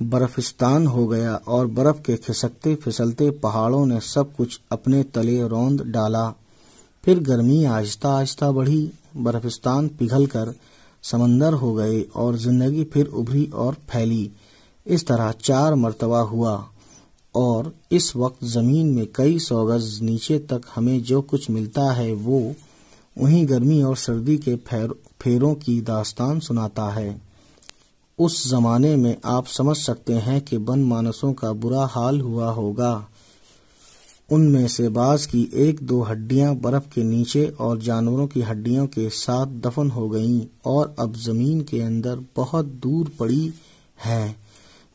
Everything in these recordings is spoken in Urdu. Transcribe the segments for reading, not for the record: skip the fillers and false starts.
برفستان ہو گیا اور برف کے کھسکتے پھسلتے پہاڑوں نے سب کچھ اپنے تلے روند ڈالا۔ پھر گرمی آہستہ آہستہ بڑھی، برفستان پگھل کر سمندر ہو گئے اور زندگی پھر ابھری اور پھیلی۔ اس طرح 4 مرتبہ ہوا، اور اس وقت زمین میں کئی 100 گز نیچے تک ہمیں جو کچھ ملتا ہے وہ انہی گرمی اور سردی کے پھیروں کی داستان سناتا ہے۔ اس زمانے میں آپ سمجھ سکتے ہیں کہ بن مانسوں کا برا حال ہوا ہوگا۔ ان میں سے بعض کی 1-2 ہڈیاں برف کے نیچے اور جانوروں کی ہڈیوں کے ساتھ دفن ہو گئیں اور اب زمین کے اندر بہت دور پڑی ہیں،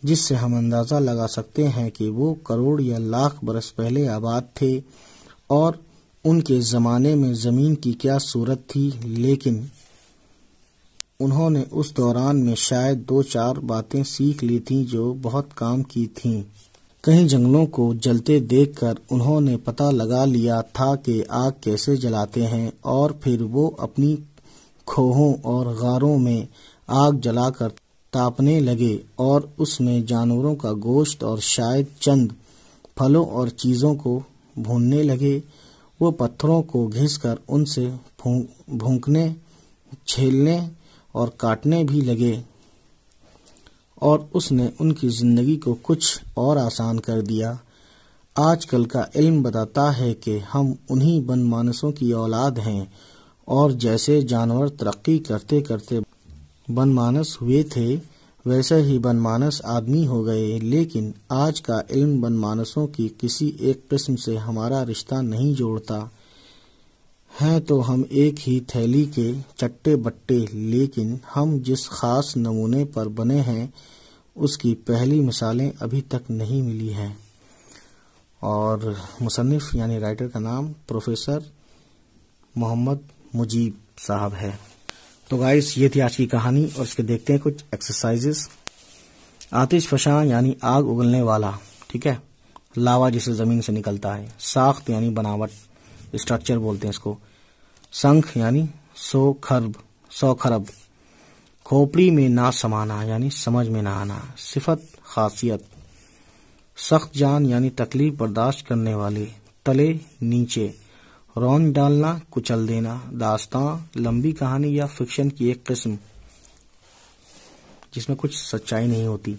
جس سے ہم اندازہ لگا سکتے ہیں کہ وہ کروڑ یا لاکھ برس پہلے آباد تھے اور ان کے زمانے میں زمین کی کیا صورت تھی۔ لیکن انہوں نے اس دوران میں شاید 2-4 باتیں سیکھ لی تھیں جو بہت کام کی تھیں۔ کہیں جنگلوں کو جلتے دیکھ کر انہوں نے پتہ لگا لیا تھا کہ آگ کیسے جلاتے ہیں، اور پھر وہ اپنی کھوہوں اور غاروں میں آگ جلا کر تاپنے لگے اور اس میں جانوروں کا گوشت اور شاید چند پھلوں اور چیزوں کو بھوننے لگے۔ وہ پتھروں کو گھس کر ان سے بھونکنے، چھیلنے اور کاٹنے بھی لگے، اور اس نے ان کی زندگی کو کچھ اور آسان کر دیا۔ آج کل کا علم بتاتا ہے کہ ہم انہی بن مانسوں کی اولاد ہیں، اور جیسے جانور ترقی کرتے کرتے بن مانس ہوئے تھے ویسے ہی بن مانس آدمی ہو گئے۔ لیکن آج کا علم بن مانسوں کی کسی ایک قسم سے ہمارا رشتہ نہیں جوڑتا۔ ہیں تو ہم ایک ہی تھیلی کے چٹے بٹے، لیکن ہم جس خاص نمونے پر بنے ہیں اس کی پہلی مثالیں ابھی تک نہیں ملی ہیں۔ اور مصنف یعنی رائٹر کا نام پروفیسر محمد مجیب صاحب ہے۔ تو گائز یہ تھی آج کی کہانی، اور اس کے دیکھتے ہیں کچھ ایکسرسائزز۔ آتش فشاں یعنی آگ اگلنے والا، ٹھیک ہے، لاوا جسے زمین سے نکلتا ہے۔ ساخت یعنی بناوٹ، اسٹرکچر بولتے ہیں اس کو۔ سنکھ یعنی 100 خرب۔ کھوپڑی میں نہ سمانا یعنی سمجھ میں نہ آنا، صفت، خاصیت۔ سخت جان یعنی تکلیف برداشت کرنے والے، تلے نیچے۔ رون ڈالنا، کچل دینا، داستان، لمبی کہانی یا فکشن کی ایک قسم جس میں کچھ سچائی نہیں ہوتی۔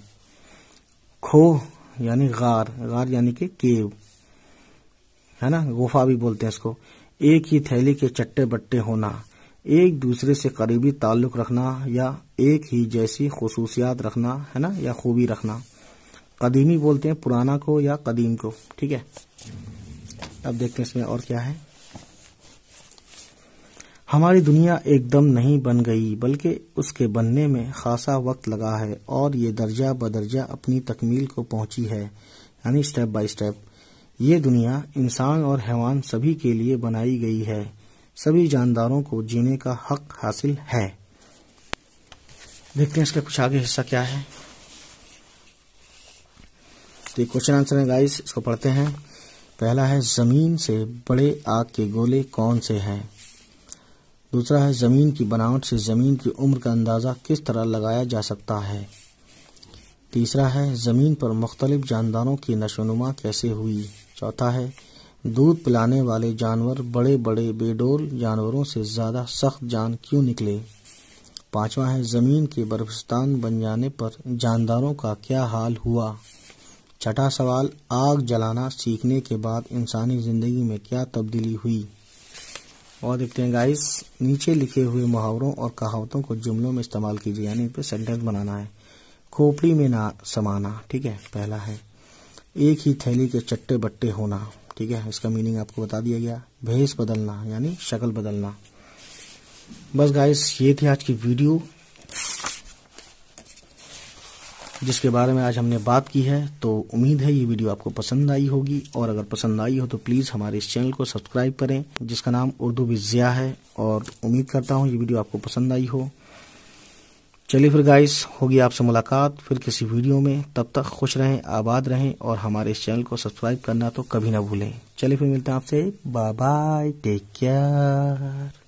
کھوہ یعنی غار، غار یعنی کہ کیو ہے نا، غفا بھی بولتے ہیں اس کو۔ ایک ہی تھیلی کے چٹے بٹے ہونا، ایک دوسرے سے قریبی تعلق رکھنا یا ایک ہی جیسی خصوصیات رکھنا ہے نا، یا خوبی رکھنا۔ قدیمی بولتے ہیں پرانا کو یا قدیم کو، ٹھیک ہے۔ اب دیکھتے ہیں اس میں اور کیا ہے۔ ہماری دنیا ایک دم نہیں بن گئی بلکہ اس کے بننے میں خاصا وقت لگا ہے، اور یہ درجہ بدرجہ اپنی تکمیل کو پہنچی ہے، یعنی سٹیپ بائی سٹیپ۔ یہ دنیا انسان اور حیوان سبھی کے لیے بنائی گئی ہے، سبھی جانداروں کو جینے کا حق حاصل ہے۔ دیکھتے ہیں اس کا کچھ آگے حصہ کیا ہے۔ تو یہ کوشچن آنسر ہے گائز، اس کو پڑھتے ہیں۔ پہلا ہے زمین سے بڑے آگ کے گولے کون سے ہیں؟ دوسرا ہے زمین کی بناوٹ سے زمین کی عمر کا اندازہ کس طرح لگایا جا سکتا ہے؟ تیسرا ہے زمین پر مختلف جانداروں کی نشو و نما کیسے ہوئی؟ چوتھا ہے دودھ پلانے والے جانور بڑے بڑے بے ڈول جانوروں سے زیادہ سخت جان کیوں نکلے؟ پانچواں ہے زمین کے برفستان بن جانے پر جانداروں کا کیا حال ہوا؟ چھٹا سوال آگ جلانا سیکھنے کے بعد انسانی زندگی میں کیا تبدیلی ہوئی؟ اور دیکھتے ہیں گائز، نیچے لکھے ہوئے محاوروں اور کہاوتوں کو جملوں میں استعمال کیجیے، یعنی ان پہ سینٹینس بنانا ہے۔ کھوپڑی میں نہ سمانا، ٹھیک ہے، پہلا ہے۔ ایک ہی تھیلی کے چٹے بٹے ہونا، ٹھیک ہے، اس کا میننگ آپ کو بتا دیا گیا۔ بھیس بدلنا یعنی شکل بدلنا۔ بس گائز یہ تھی آج کی ویڈیو جس کے بارے میں آج ہم نے بات کی ہے۔ تو امید ہے یہ ویڈیو آپ کو پسند آئی ہوگی، اور اگر پسند آئی ہو تو پلیز ہمارے اس چینل کو سبسکرائب کریں جس کا نام اردو وِد ضیاء ہے، اور امید کرتا ہوں یہ ویڈیو آپ کو پسند آئی ہو۔ چلیے پھر گائز، ہوگی آپ سے ملاقات پھر کسی ویڈیو میں، تب تک خوش رہیں، آباد رہیں، اور ہمارے اس چینل کو سبسکرائب کرنا تو کبھی نہ بھولیں۔ چلیے پھر ملتے ہیں آپ سے، بائے بائے، ٹیک کیئر۔